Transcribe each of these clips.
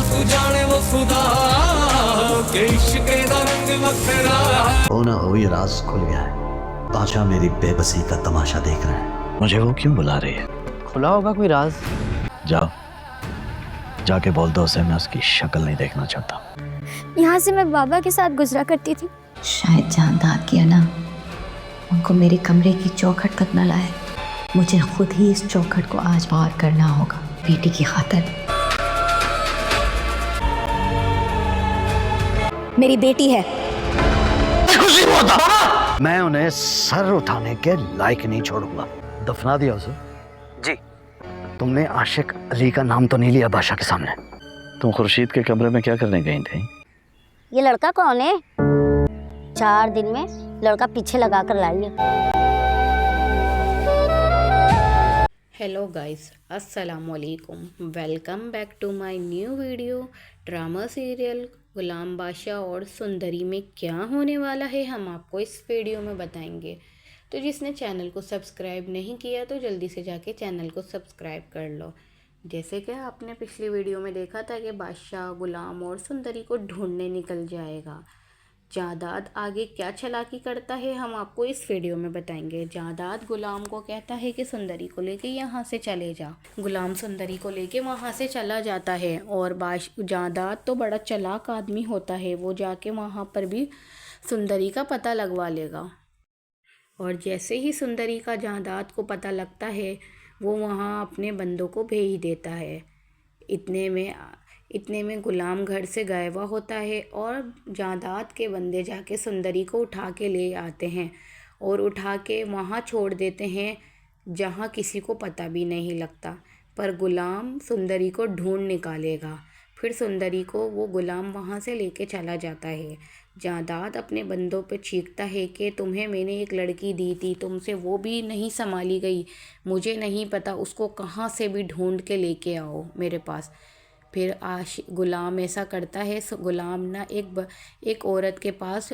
तू जाने वो खुदा के इश्क दा रंग वखरा है। हो ना हो, ये राज खुल गया है। बादशाह मेरी बेबसी का तमाशा देख रहा है। मुझे वो क्यों बुला रही है? खुला होगा कोई राज। जाओ, जाके बोल दो उसे मैं उसकी शक्ल नहीं देखना चाहता। यहाँ से मैं बाबा के साथ गुजरा करती थी। शायद जहाँ दाग किया ना, उनको मेरे कमरे की चौखट तक न लाए। मुझे खुद ही इस चौखट को आज पार करना होगा, बेटी की खातिर। मेरी बेटी है। खुशी होता मैं उन्हें सर उठाने के लायक नहीं छोड़ूंगा। दफना दिया उसे। जी। तुमने आशिक अली का नाम तो नहीं लिया बादशाह के सामने? तुम खुर्शीद के कमरे में क्या करने गई थी? ये लड़का कौन है? 4 दिन में लड़का पीछे लगा कर लाई है। हेलो गाइस, अस्सलाम वालेकुम। Welcome back to my new video. Drama serial Ghulam Badshah और सुंदरी में क्या होने वाला है हम आपको इस वीडियो में बताएंगे। तो जिसने चैनल को सब्सक्राइब नहीं किया तो जल्दी से जाके चैनल को सब्सक्राइब कर लो। जैसे कि आपने पिछली वीडियो में देखा था कि बादशाह गुलाम और सुंदरी को ढूंढने निकल जाएगा। जादाद आगे क्या चालाकी करता है हम आपको इस वीडियो में बताएंगे। जादाद गुलाम को कहता है कि सुंदरी को लेके यहाँ से चले जा। गुलाम सुंदरी को लेके वहाँ से चला जाता है और जादाद तो बड़ा चालाक आदमी होता है, वो जाके वहाँ पर भी सुंदरी का पता लगवा लेगा। और जैसे ही सुंदरी का जादाद को पता लगता है वो वहाँ अपने बंदों को भेज देता है। इतने में गुलाम घर से गायबा होता है और जादाद के बंदे जाके सुंदरी को उठा के ले आते हैं और उठा के वहाँ छोड़ देते हैं जहाँ किसी को पता भी नहीं लगता। पर गुलाम सुंदरी को ढूंढ निकालेगा। फिर सुंदरी को वो गुलाम वहाँ से लेके चला जाता है। जादाद अपने बंदों पे चीखता है कि तुम्हें मैंने एक लड़की दी थी, तुमसे वो भी नहीं संभाली गई, मुझे नहीं पता, उसको कहाँ से भी ढूंढ के लेके आओ मेरे पास। फिर गुलाम ऐसा करता है। गुलाम ना एक औरत के पास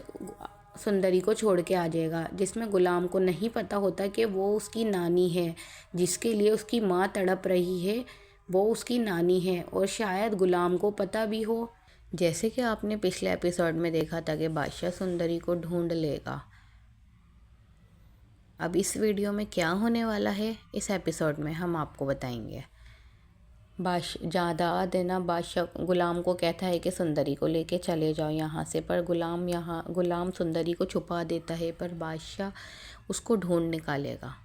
सुंदरी को छोड़ के आ जाएगा, जिसमें गुलाम को नहीं पता होता कि वो उसकी नानी है, जिसके लिए उसकी माँ तड़प रही है वो उसकी नानी है। और शायद गुलाम को पता भी हो। जैसे कि आपने पिछले एपिसोड में देखा था कि बादशाह सुंदरी को ढूंढ लेगा। अब इस वीडियो में क्या होने वाला है इस एपिसोड में हम आपको बताएंगे। जादाद है ना, बादशाह गुलाम को कहता है कि सुंदरी को लेके चले जाओ यहाँ से, पर गुलाम सुंदरी को छुपा देता है, पर बादशाह उसको ढूंढ निकालेगा।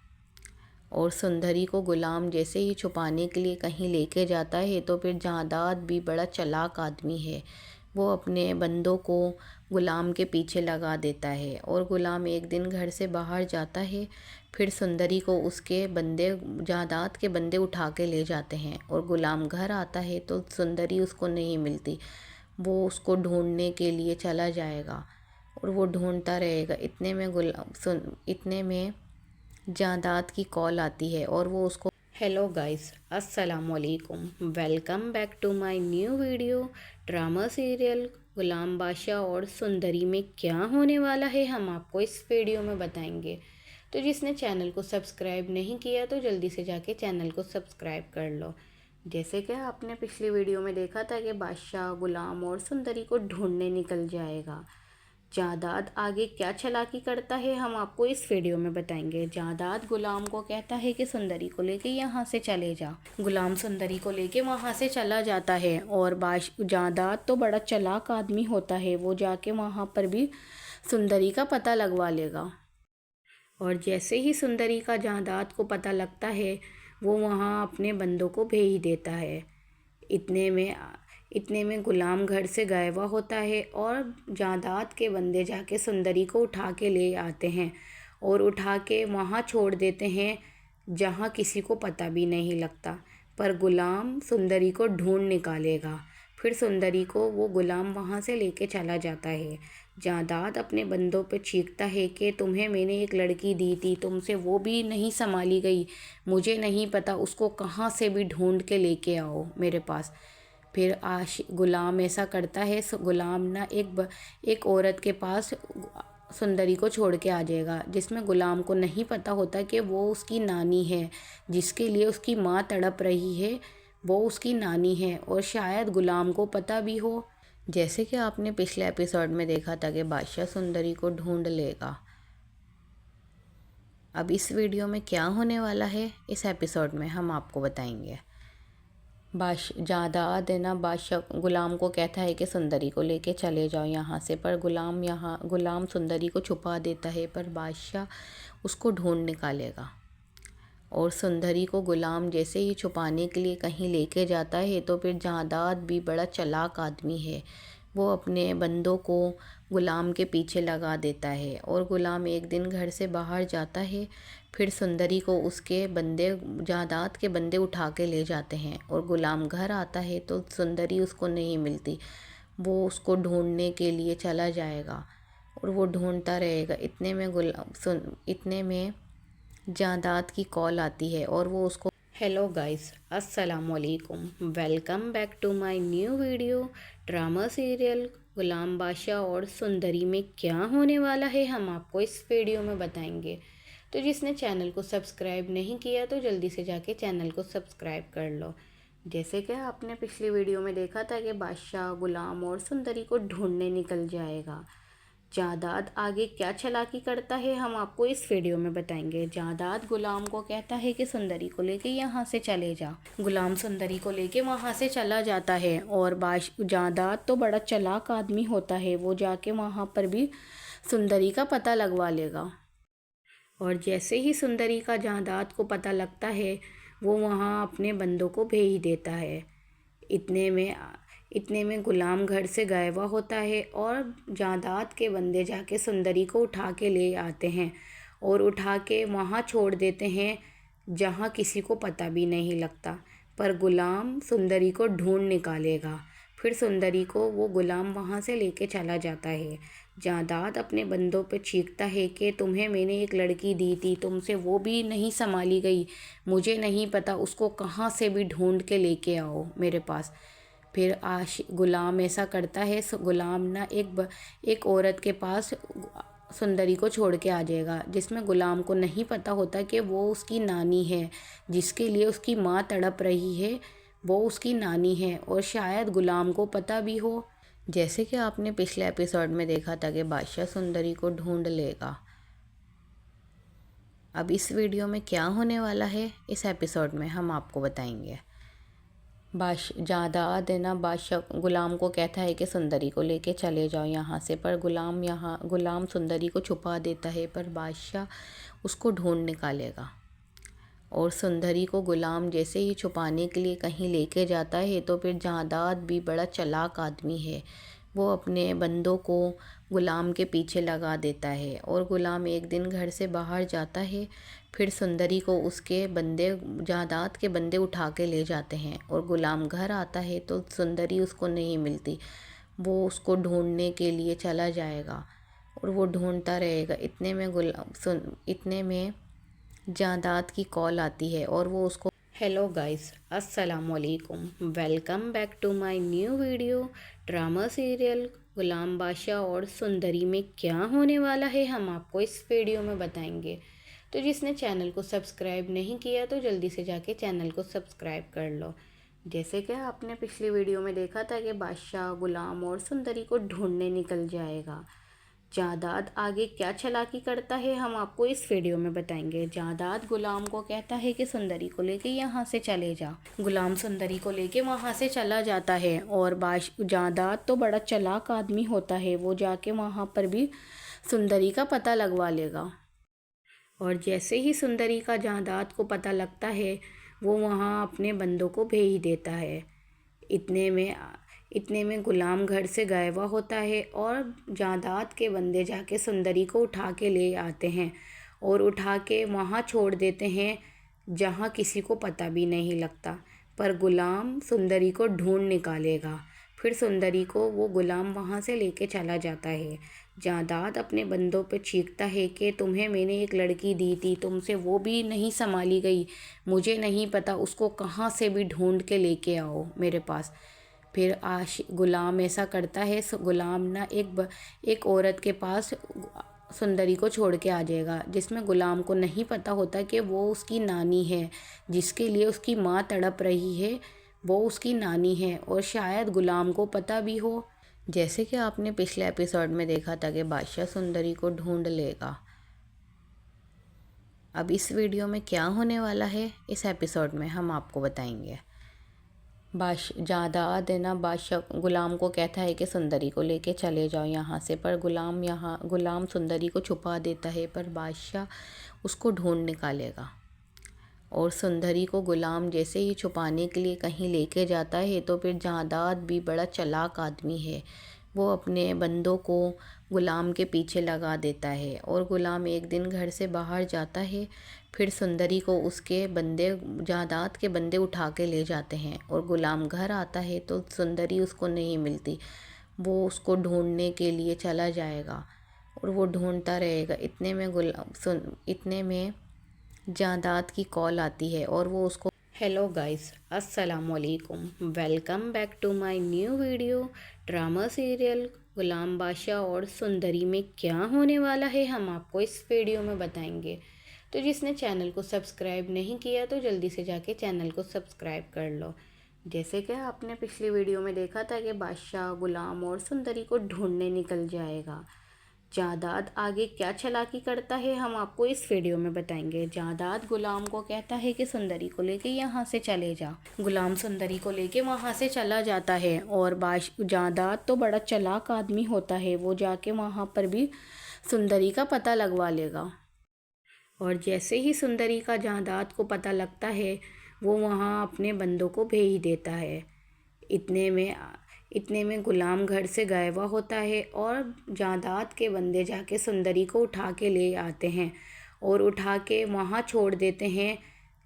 और सुंदरी को गुलाम जैसे ही छुपाने के लिए कहीं लेके जाता है तो फिर जादाद भी बड़ा चालाक आदमी है, वो अपने बंदों को गुलाम के पीछे लगा देता है। और गुलाम एक दिन घर से बाहर जाता है, फिर सुंदरी को उसके बंदे जादाद के बंदे उठा के ले जाते हैं। और गुलाम घर आता है तो सुंदरी उसको नहीं मिलती, वो उसको ढूंढने के लिए चला जाएगा और वो ढूंढता रहेगा। इतने में जादाद की कॉल आती है और वो उसको हेलो गाइस, अस्सलाम वालेकुम। Welcome back to my new video. Drama serial Ghulam Badshah और सुंदरी में क्या होने वाला है हम आपको इस वीडियो में बताएंगे। तो जिसने चैनल को सब्सक्राइब नहीं किया तो जल्दी से जाके चैनल को सब्सक्राइब कर लो। जैसे कि आपने पिछली वीडियो में देखा था कि बादशाह गुलाम और सुंदरी को ढूंढने निकल जाएगा। जादाद आगे क्या चालाकी करता है हम आपको इस वीडियो में बताएंगे। जादाद गुलाम को कहता है कि सुंदरी को लेके यहाँ से चले जा। गुलाम सुंदरी को लेके वहाँ से चला जाता है और जादाद तो बड़ा चालाक आदमी होता है, वो जाके वहाँ पर भी सुंदरी का पता लगवा लेगा। और जैसे ही सुंदरी का जादाद को पता लगता है वो वहाँ अपने बंदों को भेज देता है। इतने में गुलाम घर से गायबा होता है और जादाद के बंदे जाके सुंदरी को उठा के ले आते हैं और उठा के वहाँ छोड़ देते हैं जहाँ किसी को पता भी नहीं लगता। पर गुलाम सुंदरी को ढूंढ निकालेगा। फिर सुंदरी को वो गुलाम वहाँ से लेके चला जाता है। जादाद अपने बंदों पे चीखता है कि तुम्हें मैंने एक लड़की दी थी, तुमसे वो भी नहीं संभाली गई, मुझे नहीं पता, उसको कहाँ से भी ढूंढ के लेके आओ मेरे पास। फिर गुलाम ऐसा करता है। गुलाम ना एक औरत के पास सुंदरी को छोड़ के आ जाएगा, जिसमें गुलाम को नहीं पता होता कि वो उसकी नानी है, जिसके लिए उसकी माँ तड़प रही है वो उसकी नानी है और शायद गुलाम को पता भी हो। जैसे कि आपने पिछले एपिसोड में देखा था कि बादशाह सुंदरी को ढूंढ लेगा। अब इस वीडियो में क्या होने वाला है इस एपिसोड में हम आपको बताएंगे। जादाद है ना, बादशाह गुलाम को कहता है कि सुंदरी को लेके चले जाओ यहाँ से, पर गुलाम सुंदरी को छुपा देता है, पर बादशाह उसको ढूंढ निकालेगा। और सुंदरी को गुलाम जैसे ही छुपाने के लिए कहीं लेके जाता है तो फिर जादाद भी बड़ा चालाक आदमी है, वो अपने बंदों को गुलाम के पीछे लगा देता है। और गुलाम एक दिन घर से बाहर जाता है, फिर सुंदरी को उसके बंदे जादाद के बंदे उठा के ले जाते हैं। और गुलाम घर आता है तो सुंदरी उसको नहीं मिलती, वो उसको ढूंढने के लिए चला जाएगा और वो ढूंढता रहेगा। इतने में जादाद की कॉल आती है और वो उसको हेलो गाइस, अस्सलामुअलैकुम, welcome back to my new video. Drama serial Ghulam Badshah और सुंदरी में क्या होने वाला है हम आपको इस वीडियो में बताएंगे। तो जिसने चैनल को सब्सक्राइब नहीं किया तो जल्दी से जाके चैनल को सब्सक्राइब कर लो। जैसे कि आपने पिछली वीडियो में देखा था कि बादशाह गुलाम और सुंदरी को ढूंढने निकल जाएगा। जादाद आगे क्या चालाकी करता है हम आपको इस वीडियो में बताएंगे। जादाद गुलाम को कहता है कि सुंदरी को लेके यहाँ से चले जा। गुलाम सुंदरी को लेके वहाँ से चला जाता है और जादाद तो बड़ा चालाक आदमी होता है, वो जाके वहाँ पर भी सुंदरी का पता लगवा लेगा। और जैसे ही सुंदरी का जादाद को पता लगता है वो वहाँ अपने बंदों को भेज देता है। इतने में गुलाम घर से गायब होता है और जादाद के बंदे जाके सुंदरी को उठा के ले आते हैं और उठा के वहाँ छोड़ देते हैं जहाँ किसी को पता भी नहीं लगता। पर गुलाम सुंदरी को ढूंढ निकालेगा। फिर सुंदरी को वो गुलाम वहाँ से लेके चला जाता है। जादाद अपने बंदों पे चीखता है कि तुम्हें मैंने एक लड़की दी थी, तुमसे वो भी नहीं संभाली गई, मुझे नहीं पता, उसको कहाँ से भी ढूंढ के लेके आओ मेरे पास। फिर गुलाम ऐसा करता है। गुलाम ना एक औरत के पास सुंदरी को छोड़ के आ जाएगा, जिसमें गुलाम को नहीं पता होता कि वो उसकी नानी है, जिसके लिए उसकी माँ तड़प रही है वो उसकी नानी है और शायद गुलाम को पता भी हो। जैसे कि आपने पिछले एपिसोड में देखा था कि बादशाह सुंदरी को ढूंढ लेगा। अब इस वीडियो में क्या होने वाला है इस एपिसोड में हम आपको बताएंगे। जादाद है ना, बादशाह गुलाम को कहता है कि सुंदरी को लेके चले जाओ यहाँ से, पर गुलाम सुंदरी को छुपा देता है, पर बादशाह उसको ढूंढ निकालेगा। और सुंदरी को गुलाम जैसे ही छुपाने के लिए कहीं लेके जाता है तो फिर जादाद भी बड़ा चालाक आदमी है, वो अपने बंदों को गुलाम के पीछे लगा देता है। और गुलाम एक दिन घर से बाहर जाता है, फिर सुंदरी को उसके बंदे जादाद के बंदे उठा के ले जाते हैं। और गुलाम घर आता है तो सुंदरी उसको नहीं मिलती, वो उसको ढूंढने के लिए चला जाएगा और वो ढूंढता रहेगा। इतने में जादाद की कॉल आती है और वो उसको हेलो गाइस, अस्सलामुअलैकुम, welcome back to my new video. Drama serial Ghulam Badshah और सुंदरी में क्या होने वाला है हम आपको इस वीडियो में बताएंगे। तो जिसने चैनल को सब्सक्राइब नहीं किया तो जल्दी से जाके चैनल को सब्सक्राइब कर लो। जैसे कि आपने पिछली वीडियो में देखा था कि बादशाह गुलाम और सुंदरी को ढूंढने निकल जाएगा। जादाद आगे क्या चालाकी करता है हम आपको इस वीडियो में बताएंगे। जादाद गुलाम को कहता है कि सुंदरी को लेके यहाँ से चले जा। गुलाम सुंदरी को लेके वहाँ से चला जाता है और जादाद तो बड़ा चालाक आदमी होता है, वो जाके वहाँ पर भी सुंदरी का पता लगवा लेगा। और जैसे ही सुंदरी का जादाद को पता लगता है वो वहाँ अपने बंदों को भेज देता है। इतने में गुलाम घर से गायब होता है और जादाद के बंदे जाके सुंदरी को उठा के ले आते हैं और उठा के वहाँ छोड़ देते हैं जहाँ किसी को पता भी नहीं लगता। पर गुलाम सुंदरी को ढूंढ निकालेगा। फिर सुंदरी को वो गुलाम वहाँ से लेके चला जाता है। जादाद अपने बंदों पे चीखता है कि तुम्हें मैंने एक लड़की दी थी, तुमसे वो भी नहीं संभाली गई, मुझे नहीं पता, उसको कहाँ से भी ढूंढ के लेके आओ मेरे पास। फिर गुलाम ऐसा करता है। गुलाम ना एक औरत के पास सुंदरी को छोड़ के आ जाएगा, जिसमें गुलाम को नहीं पता होता कि वो उसकी नानी है, जिसके लिए उसकी माँ तड़प रही है वो उसकी नानी है और शायद गुलाम को पता भी हो। जैसे कि आपने पिछले एपिसोड में देखा था कि बादशाह सुंदरी को ढूंढ लेगा। अब इस वीडियो में क्या होने वाला है इस एपिसोड में हम आपको बताएंगे। जादाद है ना, बादशाह गुलाम को कहता है कि सुंदरी को लेके चले जाओ यहाँ से, पर गुलाम सुंदरी को छुपा देता है, पर बादशाह उसको ढूंढ निकालेगा। और सुंदरी को गुलाम जैसे ही छुपाने के लिए कहीं लेके जाता है तो फिर जादाद भी बड़ा चालाक आदमी है, वो अपने बंदों को गुलाम के पीछे लगा देता है। और गुलाम एक दिन घर से बाहर जाता है, फिर सुंदरी को उसके बंदे जादाद के बंदे उठा के ले जाते हैं। और गुलाम घर आता है तो सुंदरी उसको नहीं मिलती, वो उसको ढूंढने के लिए चला जाएगा और वो ढूंढता रहेगा। इतने में जादाद की कॉल आती है और वो उसको हेलो गाइस, अस्सलामुअलैकुम, welcome back to my new video. Drama serial Ghulam Badshah और सुंदरी में क्या होने वाला है हम आपको इस वीडियो में बताएंगे। तो जिसने चैनल को सब्सक्राइब नहीं किया तो जल्दी से जाके चैनल को सब्सक्राइब कर लो। जैसे कि आपने पिछली वीडियो में देखा था कि बादशाह गुलाम और सुंदरी को ढूंढने निकल जाएगा। जादाद आगे क्या चालाकी करता है हम आपको इस वीडियो में बताएंगे। जादाद गुलाम को कहता है कि सुंदरी को लेके यहाँ से चले जा। गुलाम सुंदरी को लेके वहाँ से चला जाता है और जादाद तो बड़ा चालाक आदमी होता है, वो जाके वहाँ पर भी सुंदरी का पता लगवा लेगा। और जैसे ही सुंदरी का जादाद को पता लगता है वो वहाँ अपने बंदों को भेज देता है। इतने में गुलाम घर से गायब होता है और जादाद के बंदे जाके सुंदरी को उठा के ले आते हैं और उठा के वहाँ छोड़ देते हैं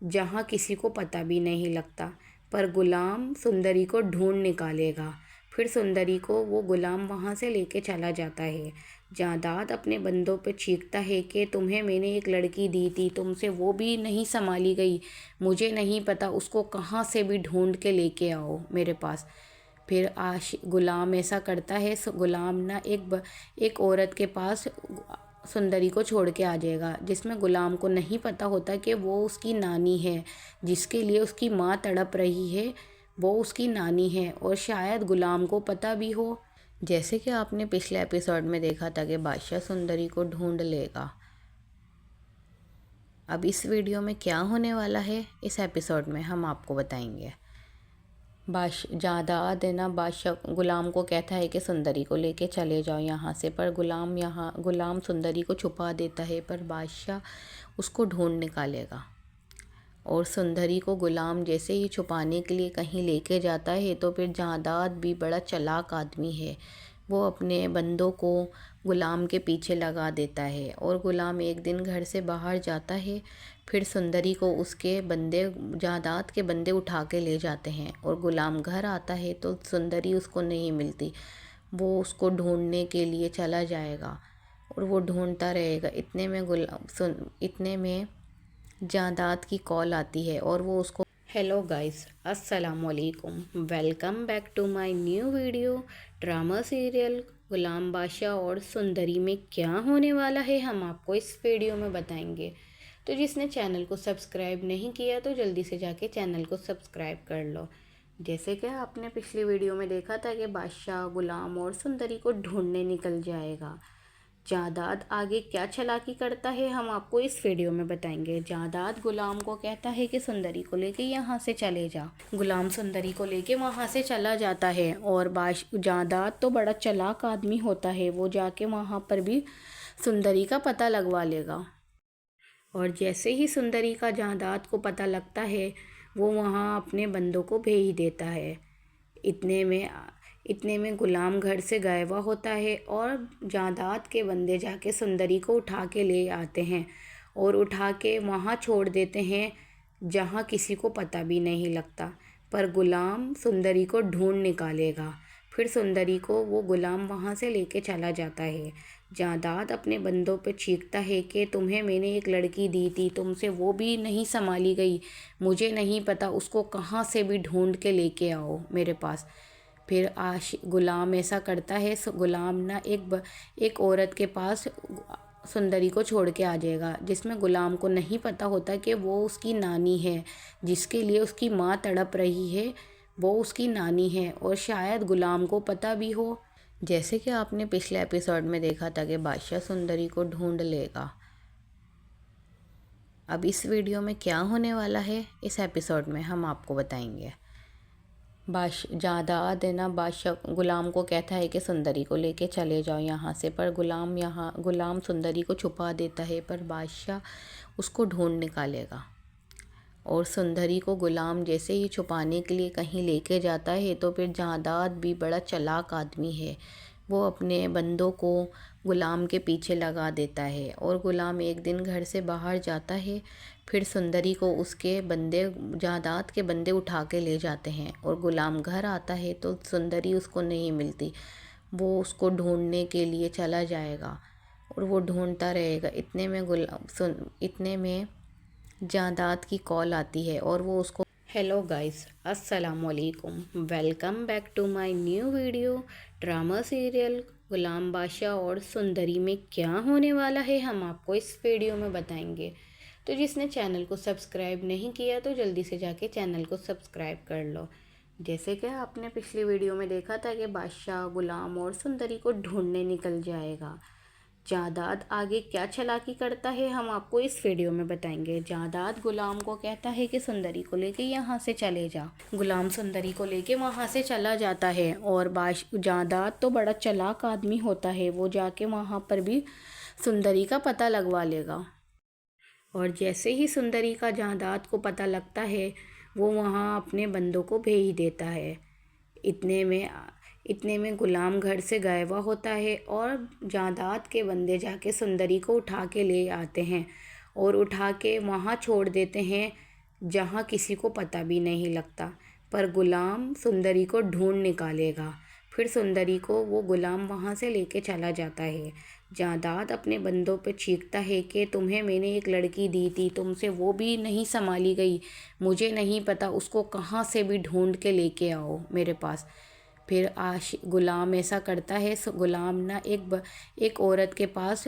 जहाँ किसी को पता भी नहीं लगता। पर गुलाम सुंदरी को ढूंढ निकालेगा। फिर सुंदरी को वो गुलाम वहाँ से लेके चला जाता है। जादाद अपने बंदों पे चीखता है कि तुम्हें मैंने एक लड़की दी थी, तुमसे वो भी नहीं संभाली गई, मुझे नहीं पता, उसको कहाँ से भी ढूंढ के लेके आओ मेरे पास। फिर गुलाम ऐसा करता है। गुलाम ना एक औरत के पास सुंदरी को छोड़ के आ जाएगा, जिसमें गुलाम को नहीं पता होता कि वो उसकी नानी है, जिसके लिए उसकी माँ तड़प रही है वो उसकी नानी है और शायद गुलाम को पता भी हो। जैसे कि आपने पिछले एपिसोड में देखा था कि बादशाह सुंदरी को ढूंढ लेगा। अब इस वीडियो में क्या होने वाला है इस एपिसोड में हम आपको बताएंगे। जादाद है ना, बादशाह गुलाम को कहता है कि सुंदरी को लेके चले जाओ यहाँ से, पर गुलाम सुंदरी को छुपा देता है, पर बादशाह उसको ढूंढ निकालेगा। और सुंदरी को गुलाम जैसे ही छुपाने के लिए कहीं लेके जाता है तो फिर जादाद भी बड़ा चालाक आदमी है, वो अपने बंदों को गुलाम के पीछे लगा देता है। और गुलाम एक दिन घर से बाहर जाता है, फिर सुंदरी को उसके बंदे जादाद के बंदे उठा के ले जाते हैं। और गुलाम घर आता है तो सुंदरी उसको नहीं मिलती, वो उसको ढूंढने के लिए चला जाएगा और वो ढूंढता रहेगा। इतने में जादाद की कॉल आती है और वो उसको हेलो गाइस, अस्सलामुअलैकुम, welcome back to my new video. Drama serial Ghulam Badshah और सुंदरी में क्या होने वाला है हम आपको इस वीडियो में बताएंगे। तो जिसने चैनल को सब्सक्राइब नहीं किया तो जल्दी से जाके चैनल को सब्सक्राइब कर लो। जैसे कि आपने पिछली वीडियो में देखा था कि बादशाह गुलाम और सुंदरी को ढूंढने निकल जाएगा। जादाद आगे क्या चालाकी करता है हम आपको इस वीडियो में बताएंगे। जादाद गुलाम को कहता है कि सुंदरी को लेके यहाँ से चले जा। गुलाम सुंदरी को लेके वहाँ से चला जाता है और जादाद तो बड़ा चालाक आदमी होता है, वो जाके वहाँ पर भी सुंदरी का पता लगवा लेगा। और जैसे ही सुंदरी का जादाद को पता लगता है वो वहाँ अपने बंदों को भेज देता है। इतने में गुलाम घर से गायब होता है और जादाद के बंदे जाके सुंदरी को उठा के ले आते हैं और उठा के वहाँ छोड़ देते हैं जहाँ किसी को पता भी नहीं लगता। पर गुलाम सुंदरी को ढूंढ निकालेगा। फिर सुंदरी को वो गुलाम वहाँ से लेके चला जाता है। जादाद अपने बंदों पे चीखता है कि तुम्हें मैंने एक लड़की दी थी, तुमसे वो भी नहीं संभाली गई, मुझे नहीं पता, उसको कहाँ से भी ढूंढ के लेके आओ मेरे पास। फिर गुलाम ऐसा करता है। गुलाम ना एक औरत के पास सुंदरी को छोड़ के आ जाएगा, जिसमें गुलाम को नहीं पता होता कि वो उसकी नानी है, जिसके लिए उसकी माँ तड़प रही है वो उसकी नानी है और शायद गुलाम को पता भी हो। जैसे कि आपने पिछले एपिसोड में देखा था कि बादशाह सुंदरी को ढूंढ लेगा। अब इस वीडियो में क्या होने वाला है इस एपिसोड में हम आपको बताएंगे। जादाद है ना, बादशाह गुलाम को कहता है कि सुंदरी को लेके चले जाओ यहाँ से, पर गुलाम सुंदरी को छुपा देता है, पर बादशाह उसको ढूंढ निकालेगा। और सुंदरी को गुलाम जैसे ही छुपाने के लिए कहीं लेके जाता है तो फिर जादाद भी बड़ा चालाक आदमी है, वो अपने बंदों को गुलाम के पीछे लगा देता है। और गुलाम एक दिन घर से बाहर जाता है, फिर सुंदरी को उसके बंदे जादाद के बंदे उठा के ले जाते हैं। और गुलाम घर आता है तो सुंदरी उसको नहीं मिलती, वो उसको ढूंढने के लिए चला जाएगा और वो ढूंढता रहेगा। इतने में जादाद की कॉल आती है और वो उसको हेलो गाइस, अस्सलामुअलैकुम, welcome back to my new video. Drama serial Ghulam Badshah और सुंदरी में क्या होने वाला है हम आपको इस वीडियो में बताएंगे। तो जिसने चैनल को सब्सक्राइब नहीं किया तो जल्दी से जाके चैनल को सब्सक्राइब कर लो। जैसे कि आपने पिछली वीडियो में देखा था कि बादशाह गुलाम और सुंदरी को ढूंढने निकल जाएगा। जादाद आगे क्या चालाकी करता है हम आपको इस वीडियो में बताएंगे। जादाद गुलाम को कहता है कि सुंदरी को लेके यहाँ से चले जा। गुलाम सुंदरी को लेके वहाँ से चला जाता है और जादाद तो बड़ा चालाक आदमी होता है, वो जाके वहाँ पर भी सुंदरी का पता लगवा लेगा। और जैसे ही सुंदरी का जादाद को पता लगता है वो वहाँ अपने बंदों को भेज देता है। इतने में गुलाम घर से गायब होता है और जादाद के बंदे जाके सुंदरी को उठा के ले आते हैं और उठा के वहाँ छोड़ देते हैं जहाँ किसी को पता भी नहीं लगता। पर गुलाम सुंदरी को ढूंढ निकालेगा। फिर सुंदरी को वो गुलाम वहाँ से लेके चला जाता है। जादाद अपने बंदों पे चीखता है कि तुम्हें मैंने एक लड़की दी थी, तुमसे वो भी नहीं संभाली गई, मुझे नहीं पता, उसको कहाँ से भी ढूंढ के लेके आओ मेरे पास। फिर गुलाम ऐसा करता है। गुलाम ना एक औरत के पास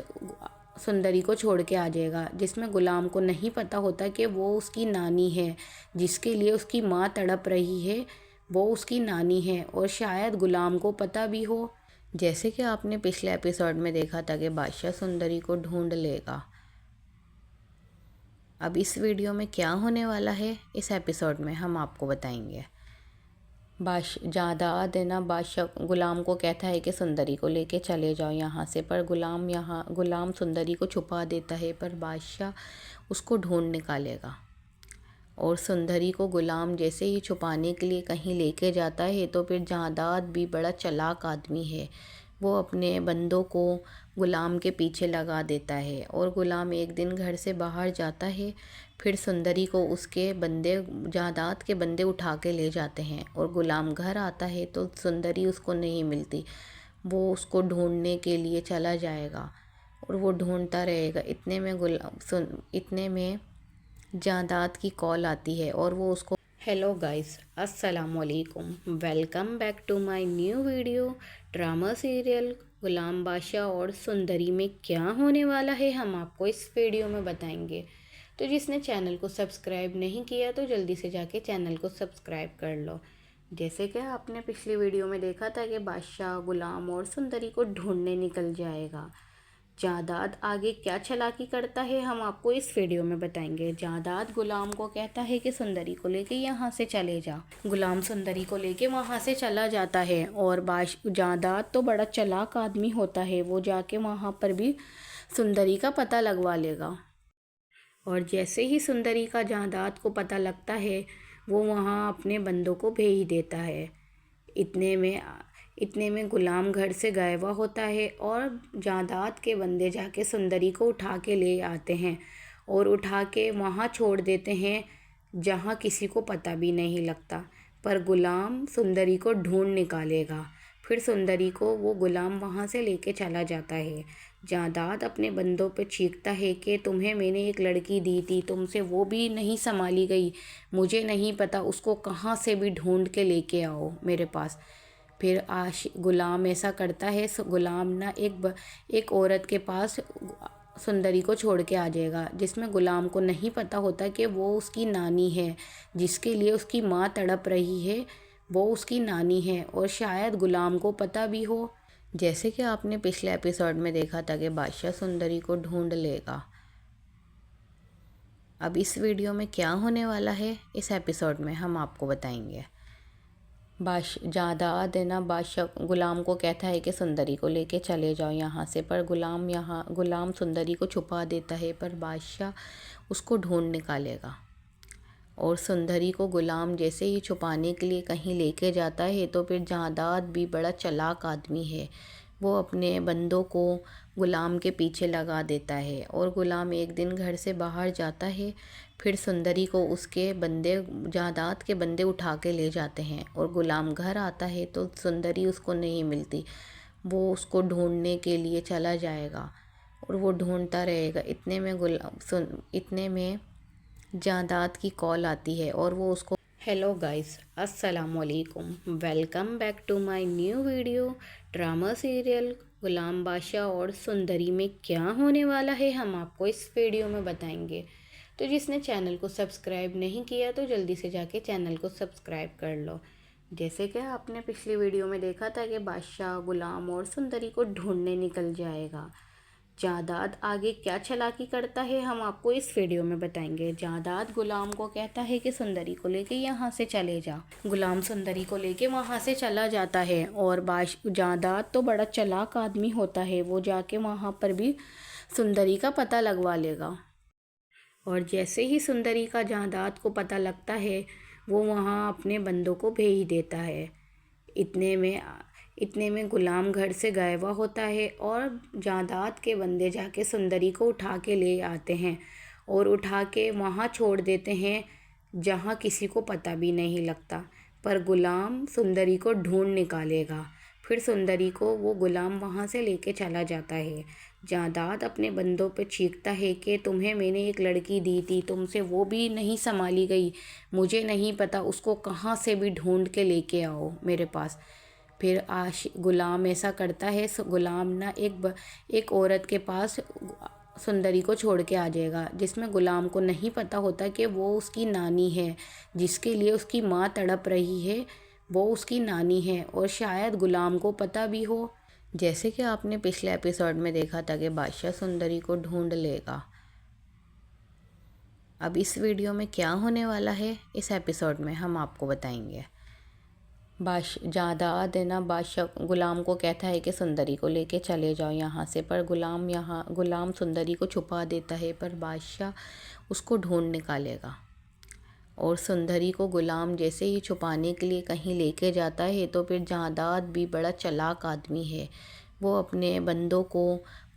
सुंदरी को छोड़ के आ जाएगा, जिसमें गुलाम को नहीं पता होता कि वो उसकी नानी है, जिसके लिए उसकी माँ तड़प रही है वो उसकी नानी है और शायद गुलाम को पता भी हो। जैसे कि आपने पिछले एपिसोड में देखा था कि बादशाह सुंदरी को ढूंढ लेगा। अब इस वीडियो में क्या होने वाला है इस एपिसोड में हम आपको बताएंगे। जादाद है ना, बादशाह गुलाम को कहता है कि सुंदरी को लेके चले जाओ यहाँ से, पर गुलाम सुंदरी को छुपा देता है, पर बादशाह उसको ढूंढ निकालेगा। और सुंदरी को गुलाम जैसे ही छुपाने के लिए कहीं लेके जाता है तो फिर जादाद भी बड़ा चालाक आदमी है, वो अपने बंदों को गुलाम के पीछे लगा देता है। और गुलाम एक दिन घर से बाहर जाता है, फिर सुंदरी को उसके बंदे जादाद के बंदे उठा के ले जाते हैं। और गुलाम घर आता है तो सुंदरी उसको नहीं मिलती, वो उसको ढूंढने के लिए चला जाएगा और वो ढूंढता रहेगा। इतने में जादाद की कॉल आती है और वो उसको हेलो गाइस, अस्सलामुअलैकुम, welcome back to my new video. Drama serial Ghulam Badshah और सुंदरी में क्या होने वाला है हम आपको इस वीडियो में बताएंगे। तो जिसने चैनल को सब्सक्राइब नहीं किया तो जल्दी से जाके चैनल को सब्सक्राइब कर लो। जैसे कि आपने पिछली वीडियो में देखा था कि बादशाह गुलाम और सुंदरी को ढूंढने निकल जाएगा। जादाद आगे क्या चालाकी करता है हम आपको इस वीडियो में बताएंगे। जादाद गुलाम को कहता है कि सुंदरी को लेके यहाँ से चले जा। गुलाम सुंदरी को लेके वहाँ से चला जाता है और जादाद तो बड़ा चालाक आदमी होता है, वो जाके वहाँ पर भी सुंदरी का पता लगवा लेगा। और जैसे ही सुंदरी का जादाद को पता लगता है वो वहाँ अपने बंदों को भेज देता है। इतने में गुलाम घर से गायब होता है और जादाद के बंदे जाके सुंदरी को उठा के ले आते हैं और उठा के वहाँ छोड़ देते हैं जहाँ किसी को पता भी नहीं लगता। पर गुलाम सुंदरी को ढूंढ निकालेगा। फिर सुंदरी को वो गुलाम वहाँ से लेके चला जाता है। जादाद अपने बंदों पे चीखता है कि तुम्हें मैंने एक लड़की दी थी, तुमसे वो भी नहीं संभाली गई, मुझे नहीं पता, उसको कहाँ से भी ढूंढ के लेके आओ मेरे पास। फिर गुलाम ऐसा करता है। गुलाम ना एक औरत के पास सुंदरी को छोड़ के आ जाएगा, जिसमें गुलाम को नहीं पता होता कि वो उसकी नानी है, जिसके लिए उसकी माँ तड़प रही है वो उसकी नानी है और शायद गुलाम को पता भी हो। जैसे कि आपने पिछले एपिसोड में देखा था कि बादशाह सुंदरी को ढूंढ लेगा। अब इस वीडियो में क्या होने वाला है इस एपिसोड में हम आपको बताएंगे। जादाद है ना, बादशाह गुलाम को कहता है कि सुंदरी को लेके चले जाओ यहाँ से, पर गुलाम सुंदरी को छुपा देता है, पर बादशाह उसको ढूंढ निकालेगा। और सुंदरी को गुलाम जैसे ही छुपाने के लिए कहीं लेके जाता है तो फिर जादाद भी बड़ा चालाक आदमी है, वो अपने बंदों को गुलाम के पीछे लगा देता है। और गुलाम एक दिन घर से बाहर जाता है, फिर सुंदरी को उसके बंदे जादाद के बंदे उठा के ले जाते हैं। और गुलाम घर आता है तो सुंदरी उसको नहीं मिलती, वो उसको ढूंढने के लिए चला जाएगा और वो ढूंढता रहेगा। इतने में जादाद की कॉल आती है और वो उसको हेलो गाइस, अस्सलामुअलैकुम, welcome back to my new video. Drama serial Ghulam Badshah और सुंदरी में क्या होने वाला है हम आपको इस वीडियो में बताएंगे। तो जिसने चैनल को सब्सक्राइब नहीं किया तो जल्दी से जाके चैनल को सब्सक्राइब कर लो। जैसे कि आपने पिछली वीडियो में देखा था कि बादशाह गुलाम और सुंदरी को ढूंढने निकल जाएगा। जादाद आगे क्या चालाकी करता है हम आपको इस वीडियो में बताएंगे। जादाद गुलाम को कहता है कि सुंदरी को लेके यहाँ से चले जा। गुलाम सुंदरी को लेके वहाँ से चला जाता है और जादाद तो बड़ा चालाक आदमी होता है, वो जाके वहाँ पर भी सुंदरी का पता लगवा लेगा। और जैसे ही सुंदरी का जादाद को पता लगता है वो वहाँ अपने बंदों को भेज देता है। इतने में गुलाम घर से गायब होता है और जादाद के बंदे जाके सुंदरी को उठा के ले आते हैं और उठा के वहाँ छोड़ देते हैं जहाँ किसी को पता भी नहीं लगता। पर गुलाम सुंदरी को ढूंढ निकालेगा। फिर सुंदरी को वो गुलाम वहाँ से लेके चला जाता है। जादाद अपने बंदों पे चीखता है कि तुम्हें मैंने एक लड़की दी थी, तुमसे वो भी नहीं संभाली गई, मुझे नहीं पता, उसको कहाँ से भी ढूंढ के लेके आओ मेरे पास। फिर गुलाम ऐसा करता है। गुलाम ना एक औरत के पास सुंदरी को छोड़ के आ जाएगा, जिसमें गुलाम को नहीं पता होता कि वो उसकी नानी है, जिसके लिए उसकी माँ तड़प रही है वो उसकी नानी है और शायद गुलाम को पता भी हो। जैसे कि आपने पिछले एपिसोड में देखा था कि बादशाह सुंदरी को ढूंढ लेगा। अब इस वीडियो में क्या होने वाला है इस एपिसोड में हम आपको बताएंगे। जादाद है ना, बादशाह गुलाम को कहता है कि सुंदरी को लेके चले जाओ यहाँ से, पर गुलाम सुंदरी को छुपा देता है, पर बादशाह उसको ढूंढ निकालेगा। और सुंदरी को गुलाम जैसे ही छुपाने के लिए कहीं लेके जाता है तो फिर जादाद भी बड़ा चालाक आदमी है, वो अपने बंदों को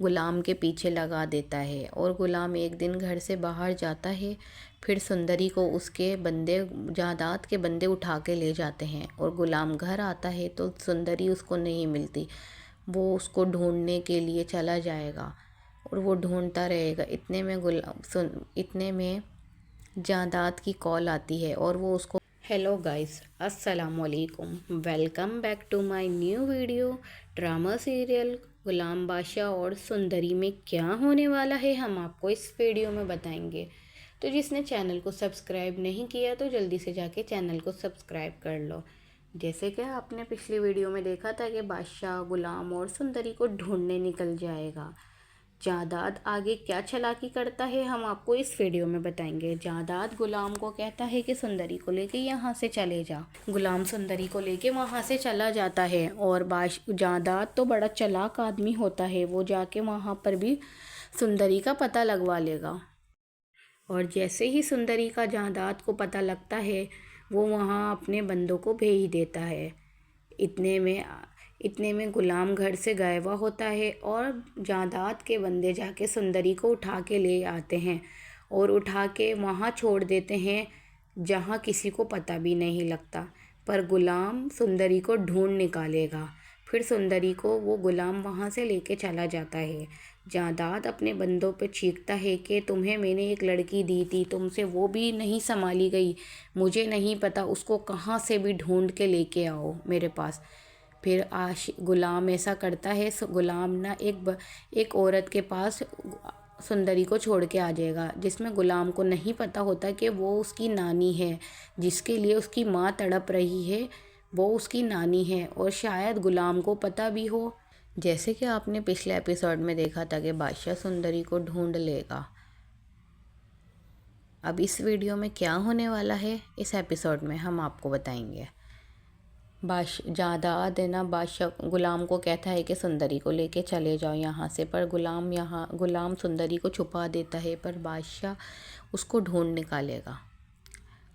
गुलाम के पीछे लगा देता है। और गुलाम एक दिन घर से बाहर जाता है, फिर सुंदरी को उसके बंदे जादाद के बंदे उठा के ले जाते हैं। और गुलाम घर आता है तो सुंदरी उसको नहीं मिलती, वो उसको ढूंढने के लिए चला जाएगा और वो ढूंढता रहेगा। इतने में जादाद की कॉल आती है और वो उसको हेलो गाइस, अस्सलामुअलैकुम, welcome back to my new video. Drama serial Ghulam Badshah और सुंदरी में क्या होने वाला है हम आपको इस वीडियो में बताएंगे। तो जिसने चैनल को सब्सक्राइब नहीं किया तो जल्दी से जाके चैनल को सब्सक्राइब कर लो। जैसे कि आपने पिछली वीडियो में देखा था कि बादशाह गुलाम और सुंदरी को ढूंढने निकल जाएगा। जादाद आगे क्या चालाकी करता है हम आपको इस वीडियो में बताएंगे। जादाद गुलाम को कहता है कि सुंदरी को लेके यहाँ से चले जा। गुलाम सुंदरी को लेके वहाँ से चला जाता है और जादाद तो बड़ा चालाक आदमी होता है, वो जाके वहाँ पर भी सुंदरी का पता लगवा लेगा। और जैसे ही सुंदरी का जादाद को पता लगता है वो वहाँ अपने बंदों को भेज देता है। इतने में गुलाम घर से गायब होता है और जादाद के बंदे जाके सुंदरी को उठा के ले आते हैं और उठा के वहाँ छोड़ देते हैं जहाँ किसी को पता भी नहीं लगता। पर गुलाम सुंदरी को ढूंढ निकालेगा। फिर सुंदरी को वो गुलाम वहाँ से लेके चला जाता है। जादाद अपने बंदों पे चीखता है कि तुम्हें मैंने एक लड़की दी थी, तुमसे वो भी नहीं संभाली गई, मुझे नहीं पता, उसको कहाँ से भी ढूंढ के लेके आओ मेरे पास। फिर गुलाम ऐसा करता है। गुलाम ना एक औरत के पास सुंदरी को छोड़ के आ जाएगा, जिसमें गुलाम को नहीं पता होता कि वो उसकी नानी है, जिसके लिए उसकी माँ तड़प रही है वो उसकी नानी है और शायद गुलाम को पता भी हो। जैसे कि आपने पिछले एपिसोड में देखा था कि बादशाह सुंदरी को ढूंढ लेगा। अब इस वीडियो में क्या होने वाला है इस एपिसोड में हम आपको बताएंगे। जादाद है ना, बादशाह गुलाम को कहता है कि सुंदरी को लेके चले जाओ यहाँ से, पर गुलाम सुंदरी को छुपा देता है, पर बादशाह उसको ढूंढ निकालेगा।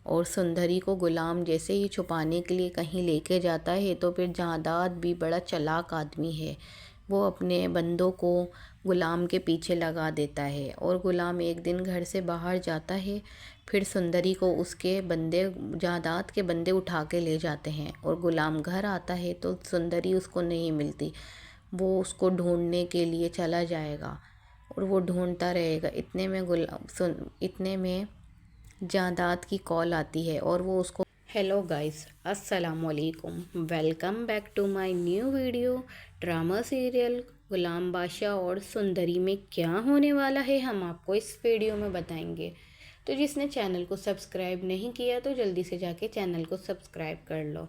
और सुंदरी को गुलाम जैसे ही छुपाने के लिए कहीं लेके जाता है तो फिर जादाद भी बड़ा चालाक आदमी है, वो अपने बंदों को गुलाम के पीछे लगा देता है। और गुलाम एक दिन घर से बाहर जाता है, फिर सुंदरी को उसके बंदे जादाद के बंदे उठा के ले जाते हैं। और गुलाम घर आता है तो सुंदरी उसको नहीं मिलती, वो उसको ढूंढने के लिए चला जाएगा और वो ढूंढता रहेगा। इतने में जादाद की कॉल आती है और वो उसको हेलो गाइस, अस्सलामुअलैकुम, welcome back to my new video. Drama serial Ghulam Badshah और सुंदरी में क्या होने वाला है हम आपको इस वीडियो में बताएंगे। तो जिसने चैनल को सब्सक्राइब नहीं किया तो जल्दी से जाके चैनल को सब्सक्राइब कर लो।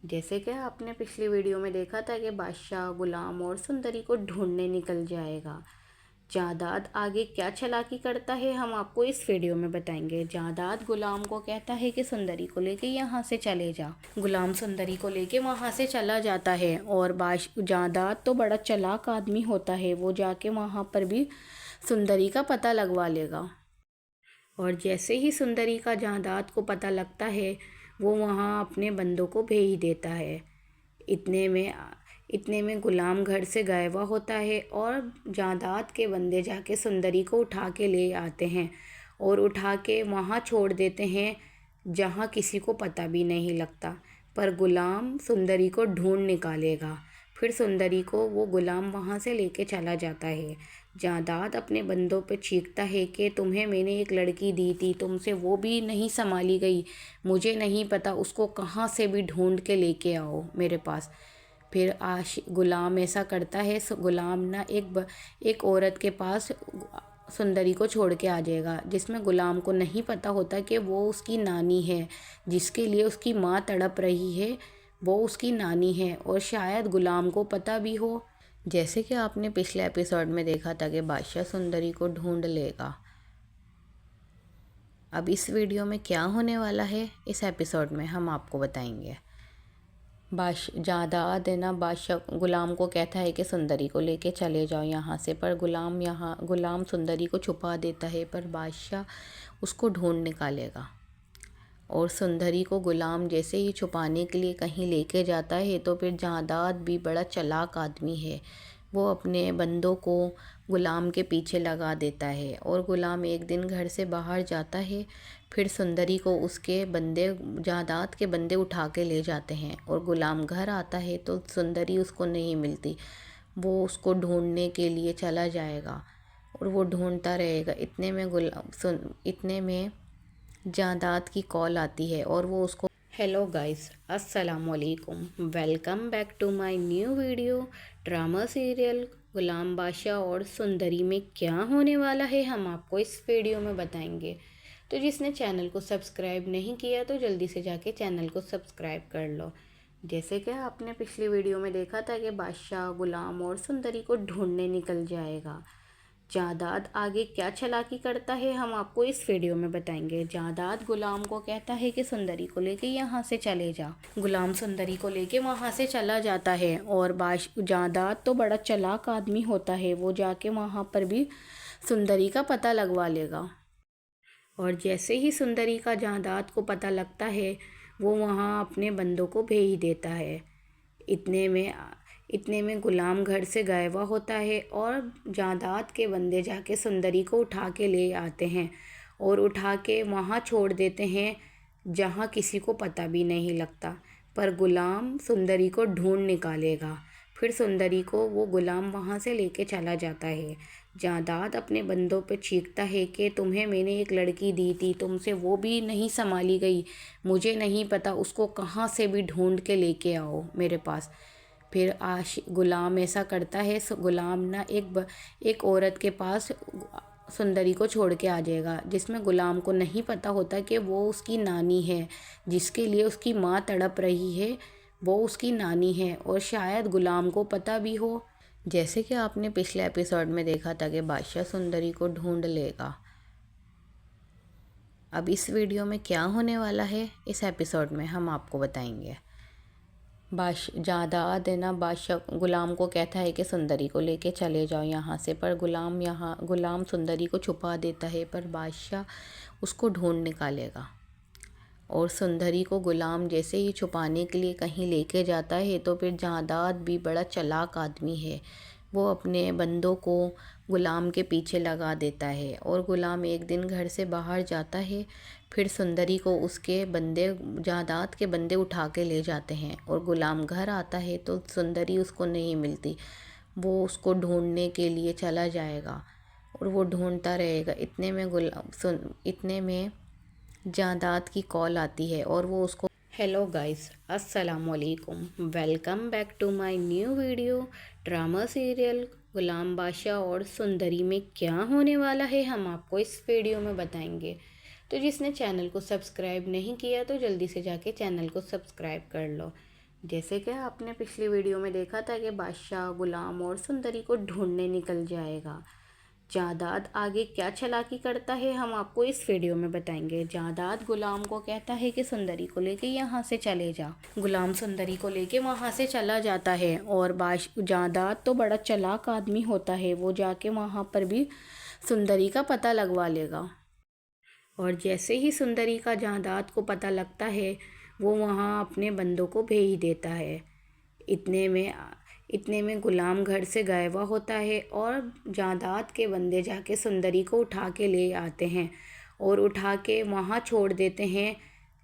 जैसे कि आपने पिछली वीडियो में देखा था कि बादशाह गुलाम और सुंदरी को ढूंढने निकल जाएगा। जादाद आगे क्या चालाकी करता है हम आपको इस वीडियो में बताएंगे। जादाद गुलाम को कहता है कि सुंदरी को लेके यहाँ से चले जा। गुलाम सुंदरी को लेके वहाँ से चला जाता है और जादाद तो बड़ा चालाक आदमी होता है, वो जाके वहाँ पर भी सुंदरी का पता लगवा लेगा। और जैसे ही सुंदरी का जादाद को पता लगता है वो वहाँ अपने बंदों को भेज देता है। इतने में गुलाम घर से गायब होता है और जादाद के बंदे जाके सुंदरी को उठा के ले आते हैं और उठा के वहाँ छोड़ देते हैं जहाँ किसी को पता भी नहीं लगता। पर गुलाम सुंदरी को ढूंढ निकालेगा। फिर सुंदरी को वो गुलाम वहाँ से लेके चला जाता है। जादाद अपने बंदों पे चीखता है कि तुम्हें मैंने एक लड़की दी थी, तुमसे वो भी नहीं संभाली गई, मुझे नहीं पता, उसको कहाँ से भी ढूंढ के लेके आओ मेरे पास। फिर गुलाम ऐसा करता है। गुलाम ना एक औरत के पास सुंदरी को छोड़ के आ जाएगा, जिसमें गुलाम को नहीं पता होता कि वो उसकी नानी है, जिसके लिए उसकी माँ तड़प रही है वो उसकी नानी है और शायद गुलाम को पता भी हो। जैसे कि आपने पिछले एपिसोड में देखा था कि बादशाह सुंदरी को ढूंढ लेगा। अब इस वीडियो में क्या होने वाला है इस एपिसोड में हम आपको बताएंगे। जादाद है ना, बादशाह गुलाम को कहता है कि सुंदरी को लेके चले जाओ यहाँ से, पर गुलाम सुंदरी को छुपा देता है, पर बादशाह उसको ढूंढ निकालेगा। और सुंदरी को गुलाम जैसे ही छुपाने के लिए कहीं लेके जाता है तो फिर जादाद भी बड़ा चालाक आदमी है, वो अपने बंदों को गुलाम के पीछे लगा देता है। और गुलाम एक दिन घर से बाहर जाता है, फिर सुंदरी को उसके बंदे जादाद के बंदे उठा के ले जाते हैं। और गुलाम घर आता है तो सुंदरी उसको नहीं मिलती, वो उसको ढूंढने के लिए चला जाएगा और वो ढूंढता रहेगा। इतने में जादाद की कॉल आती है और वो उसको हेलो गाइस, अस्सलामुअलैकुम, welcome back to my new video. Drama serial Ghulam Badshah और सुंदरी में क्या होने वाला है हम आपको इस वीडियो में बताएंगे। तो जिसने चैनल को सब्सक्राइब नहीं किया तो जल्दी से जाके चैनल को सब्सक्राइब कर लो। जैसे कि आपने पिछली वीडियो में देखा था कि बादशाह गुलाम और सुंदरी को ढूंढने निकल जाएगा। जादाद आगे क्या चालाकी करता है हम आपको इस वीडियो में बताएंगे। जादाद गुलाम को कहता है कि सुंदरी को लेके यहाँ से चले जा। गुलाम सुंदरी को लेके वहाँ से चला जाता है और जादाद तो बड़ा चालाक आदमी होता है, वो जाके वहाँ पर भी सुंदरी का पता लगवा लेगा। और जैसे ही सुंदरी का जादाद को पता लगता है वो वहाँ अपने बंदों को भेज देता है। इतने में गुलाम घर से गायब होता है और जादाद के बंदे जाके सुंदरी को उठा के ले आते हैं और उठा के वहाँ छोड़ देते हैं जहाँ किसी को पता भी नहीं लगता। पर गुलाम सुंदरी को ढूंढ निकालेगा। फिर सुंदरी को वो गुलाम वहाँ से लेके चला जाता है। जादाद अपने बंदों पे चीखता है कि तुम्हें मैंने एक लड़की दी थी, तुमसे वो भी नहीं संभाली गई, मुझे नहीं पता, उसको कहाँ से भी ढूंढ के लेके आओ मेरे पास। फिर गुलाम ऐसा करता है। गुलाम ना एक औरत के पास सुंदरी को छोड़ के आ जाएगा, जिसमें गुलाम को नहीं पता होता कि वो उसकी नानी है, जिसके लिए उसकी माँ तड़प रही है वो उसकी नानी है और शायद गुलाम को पता भी हो। जैसे कि आपने पिछले एपिसोड में देखा था कि बादशाह सुंदरी को ढूंढ लेगा। अब इस वीडियो में क्या होने वाला है इस एपिसोड में हम आपको बताएंगे। जादाद है ना, बादशाह गुलाम को कहता है कि सुंदरी को लेके चले जाओ यहाँ से, पर गुलाम सुंदरी को छुपा देता है, पर बादशाह उसको ढूंढ निकालेगा। और सुंदरी को गुलाम जैसे ही छुपाने के लिए कहीं लेके जाता है तो फिर जादाद भी बड़ा चालाक आदमी है, वो अपने बंदों को गुलाम के पीछे लगा देता है। और गुलाम एक दिन घर से बाहर जाता है, फिर सुंदरी को उसके बंदे जादाद के बंदे उठा के ले जाते हैं। और गुलाम घर आता है तो सुंदरी उसको नहीं मिलती, वो उसको ढूंढने के लिए चला जाएगा और वो ढूंढता रहेगा। इतने में जादाद की कॉल आती है और वो उसको हेलो गाइस, अस्सलामुअलैकुम, welcome back to my new video. Drama serial Ghulam Badshah और सुंदरी में क्या होने वाला है हम आपको इस वीडियो में बताएंगे। तो जिसने चैनल को सब्सक्राइब नहीं किया तो जल्दी से जाके चैनल को सब्सक्राइब कर लो। जैसे कि आपने पिछली वीडियो में देखा था कि बादशाह गुलाम और सुंदरी को ढूंढने निकल जाएगा। जादाद आगे क्या चालाकी करता है हम आपको इस वीडियो में बताएंगे। जादाद गुलाम को कहता है कि सुंदरी को लेके यहाँ से चले जा। गुलाम सुंदरी को लेके वहाँ से चला जाता है और जादाद तो बड़ा चालाक आदमी होता है, वो जाके वहाँ पर भी सुंदरी का पता लगवा लेगा। और जैसे ही सुंदरी का जादाद को पता लगता है वो वहाँ अपने बंदों को भेज देता है। इतने में गुलाम घर से गायब होता है और जादाद के बंदे जाके सुंदरी को उठा के ले आते हैं और उठा के वहाँ छोड़ देते हैं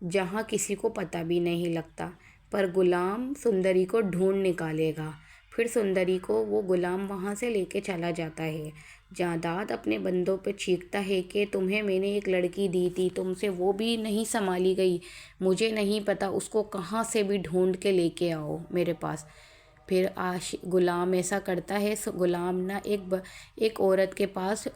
जहाँ किसी को पता भी नहीं लगता। पर गुलाम सुंदरी को ढूंढ निकालेगा। फिर सुंदरी को वो गुलाम वहाँ से लेके चला जाता है। जादाद अपने बंदों पे चीखता है कि तुम्हें मैंने एक लड़की दी थी, तुमसे वो भी नहीं संभाली गई, मुझे नहीं पता, उसको कहाँ से भी ढूंढ के लेके आओ मेरे पास। फिर गुलाम ऐसा करता है। गुलाम ना एक औरत के पास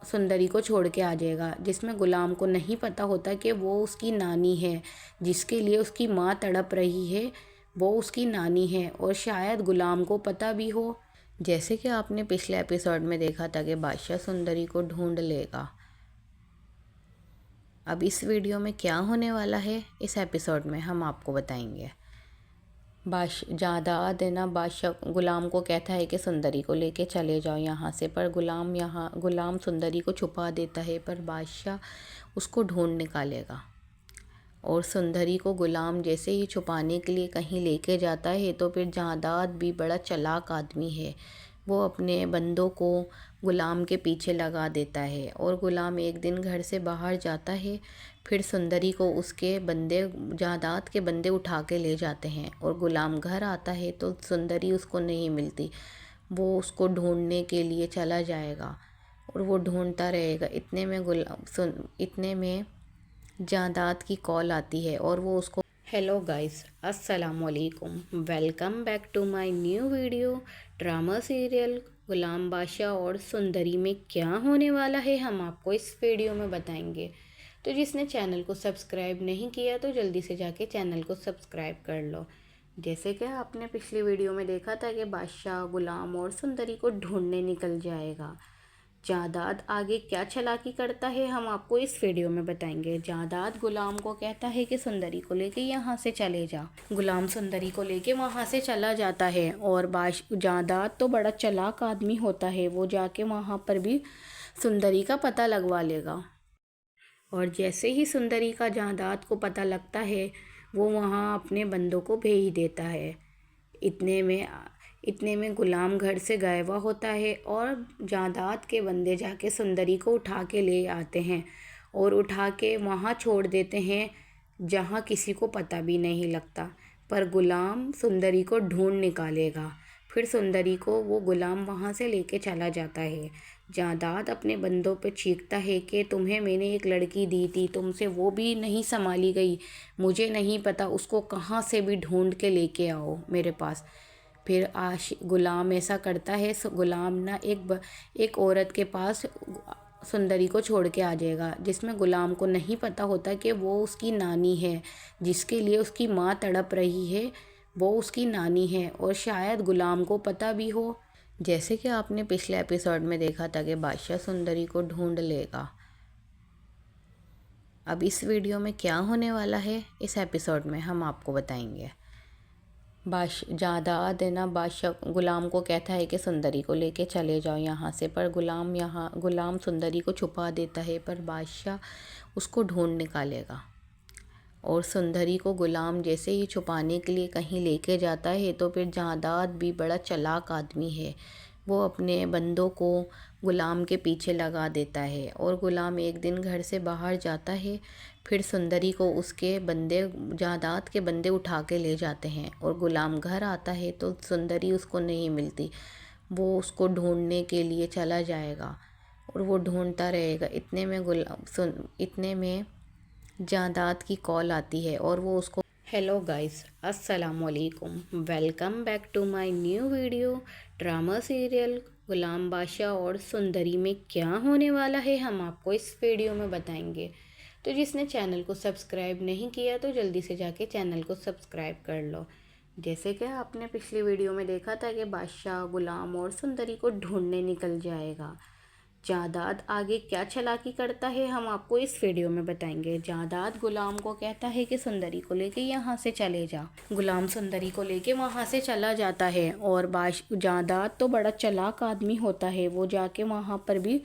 सुंदरी को छोड़ के आ जाएगा, जिसमें गुलाम को नहीं पता होता कि वो उसकी नानी है, जिसके लिए उसकी माँ तड़प रही है वो उसकी नानी है और शायद गुलाम को पता भी हो। जैसे कि आपने पिछले एपिसोड में देखा था कि बादशाह सुंदरी को ढूंढ लेगा। अब इस वीडियो में क्या होने वाला है इस एपिसोड में हम आपको बताएंगे। जादाद है ना, बादशाह गुलाम को कहता है कि सुंदरी को लेके चले जाओ यहाँ से, पर गुलाम सुंदरी को छुपा देता है, पर बादशाह उसको ढूंढ निकालेगा। और सुंदरी को गुलाम जैसे ही छुपाने के लिए कहीं लेके जाता है तो फिर जादाद भी बड़ा चालाक आदमी है, वो अपने बंदों को गुलाम के पीछे लगा देता है। और गुलाम एक दिन घर से बाहर जाता है, फिर सुंदरी को उसके बंदे जादाद के बंदे उठा के ले जाते हैं। और गुलाम घर आता है तो सुंदरी उसको नहीं मिलती, वो उसको ढूंढने के लिए चला जाएगा और वो ढूंढता रहेगा। इतने में जादाद की कॉल आती है और वो उसको हेलो गाइस, अस्सलामुअलैकुम, welcome back to my new video. Drama serial Ghulam Badshah और सुंदरी में क्या होने वाला है हम आपको इस वीडियो में बताएंगे। तो जिसने चैनल को सब्सक्राइब नहीं किया तो जल्दी से जाके चैनल को सब्सक्राइब कर लो। जैसे कि आपने पिछली वीडियो में देखा था कि बादशाह गुलाम और सुंदरी को ढूंढने निकल जाएगा। जादाद आगे क्या चालाकी करता है हम आपको इस वीडियो में बताएंगे। जादाद गुलाम को कहता है कि सुंदरी को लेके यहाँ से चले जा। गुलाम सुंदरी को लेके वहाँ से चला जाता है और जादाद तो बड़ा चालाक आदमी होता है, वो जाके वहाँ पर भी सुंदरी का पता लगवा लेगा। और जैसे ही सुंदरी का जादाद को पता लगता है वो वहाँ अपने बंदों को भेज देता है। इतने में गुलाम घर से गायब होता है और जादाद के बंदे जाके सुंदरी को उठा के ले आते हैं और उठा के वहाँ छोड़ देते हैं जहाँ किसी को पता भी नहीं लगता। पर गुलाम सुंदरी को ढूंढ निकालेगा। फिर सुंदरी को वो गुलाम वहाँ से लेके चला जाता है। जादाद अपने बंदों पे चीखता है कि तुम्हें मैंने एक लड़की दी थी, तुमसे वो भी नहीं संभाली गई, मुझे नहीं पता, उसको कहाँ से भी ढूंढ के लेके आओ मेरे पास। फिर गुलाम ऐसा करता है। गुलाम ना एक औरत के पास सुंदरी को छोड़ के आ जाएगा, जिसमें गुलाम को नहीं पता होता कि वो उसकी नानी है, जिसके लिए उसकी माँ तड़प रही है वो उसकी नानी है और शायद गुलाम को पता भी हो। जैसे कि आपने पिछले एपिसोड में देखा था कि बादशाह सुंदरी को ढूंढ लेगा। अब इस वीडियो में क्या होने वाला है इस एपिसोड में हम आपको बताएंगे। जादाद है ना, बादशाह गुलाम को कहता है कि सुंदरी को लेके चले जाओ यहाँ से, पर गुलाम सुंदरी को छुपा देता है, पर बादशाह उसको ढूंढ निकालेगा। और सुंदरी को गुलाम जैसे ही छुपाने के लिए कहीं लेके जाता है तो फिर जादाद भी बड़ा चालाक आदमी है, वो अपने बंदों को गुलाम के पीछे लगा देता है। और गुलाम एक दिन घर से बाहर जाता है, फिर सुंदरी को उसके बंदे जादाद के बंदे उठा के ले जाते हैं। और गुलाम घर आता है तो सुंदरी उसको नहीं मिलती, वो उसको ढूंढने के लिए चला जाएगा और वो ढूंढता रहेगा। इतने में जादाद की कॉल आती है और वो उसको हेलो गाइस, अस्सलामुअलैकुम, welcome back to my new video. Drama serial Ghulam Badshah और सुंदरी में क्या होने वाला है हम आपको इस वीडियो में बताएंगे। तो जिसने चैनल को सब्सक्राइब नहीं किया तो जल्दी से जाके चैनल को सब्सक्राइब कर लो। जैसे कि आपने पिछली वीडियो में देखा था कि बादशाह गुलाम और सुंदरी को ढूंढने निकल जाएगा। जादाद आगे क्या चालाकी करता है हम आपको इस वीडियो में बताएंगे। जादाद गुलाम को कहता है कि सुंदरी को लेके यहाँ से चले जा। गुलाम सुंदरी को लेके वहाँ से चला जाता है और जादाद तो बड़ा चालाक आदमी होता है, वो जाके वहाँ पर भी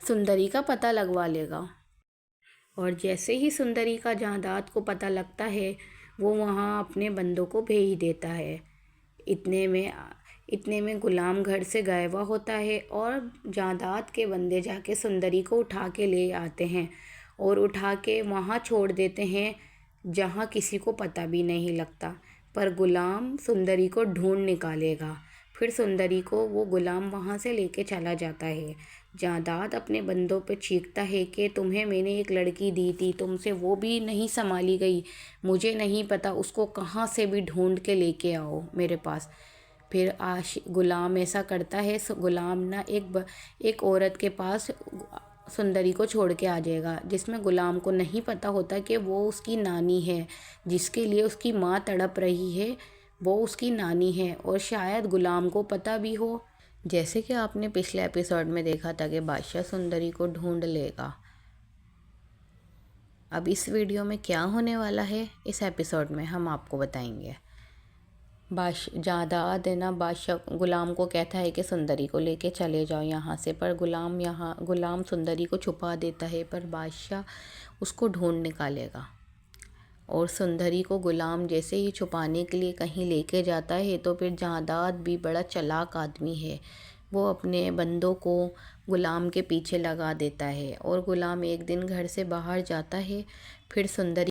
सुंदरी का पता लगवा लेगा। और जैसे ही सुंदरी का जादाद को पता लगता है वो वहाँ अपने बंदों को भेज देता है। इतने में गुलाम घर से गायब होता है और जादाद के बंदे जाके सुंदरी को उठा के ले आते हैं और उठा के वहाँ छोड़ देते हैं जहाँ किसी को पता भी नहीं लगता। पर गुलाम सुंदरी को ढूंढ निकालेगा। फिर सुंदरी को वो गुलाम वहाँ से लेके चला जाता है। जादाद अपने बंदों पे चीखता है कि तुम्हें मैंने एक लड़की दी थी, तुमसे वो भी नहीं संभाली गई, मुझे नहीं पता, उसको कहाँ से भी ढूंढ के लेके आओ मेरे पास। फिर गुलाम ऐसा करता है। गुलाम ना एक औरत के पास सुंदरी को छोड़ के आ जाएगा, जिसमें गुलाम को नहीं पता होता कि वो उसकी नानी है, जिसके लिए उसकी माँ तड़प रही है वो उसकी नानी है और शायद गुलाम को पता भी हो। जैसे कि आपने पिछले एपिसोड में देखा था कि बादशाह सुंदरी को ढूंढ लेगा। अब इस वीडियो में क्या होने वाला है इस एपिसोड में हम आपको बताएंगे। जादाद है ना, बादशाह गुलाम को कहता है कि सुंदरी को लेके चले जाओ यहाँ से, पर गुलाम सुंदरी को छुपा देता है, पर बादशाह उसको ढूंढ निकालेगा। और सुंदरी को गुलाम जैसे ही छुपाने के लिए कहीं लेके जाता है तो फिर जादाद भी बड़ा चालाक आदमी है, वो अपने बंदों को गुलाम के पीछे लगा देता है। और गुलाम एक दिन घर से बाहर जाता है, फिर सुंदरी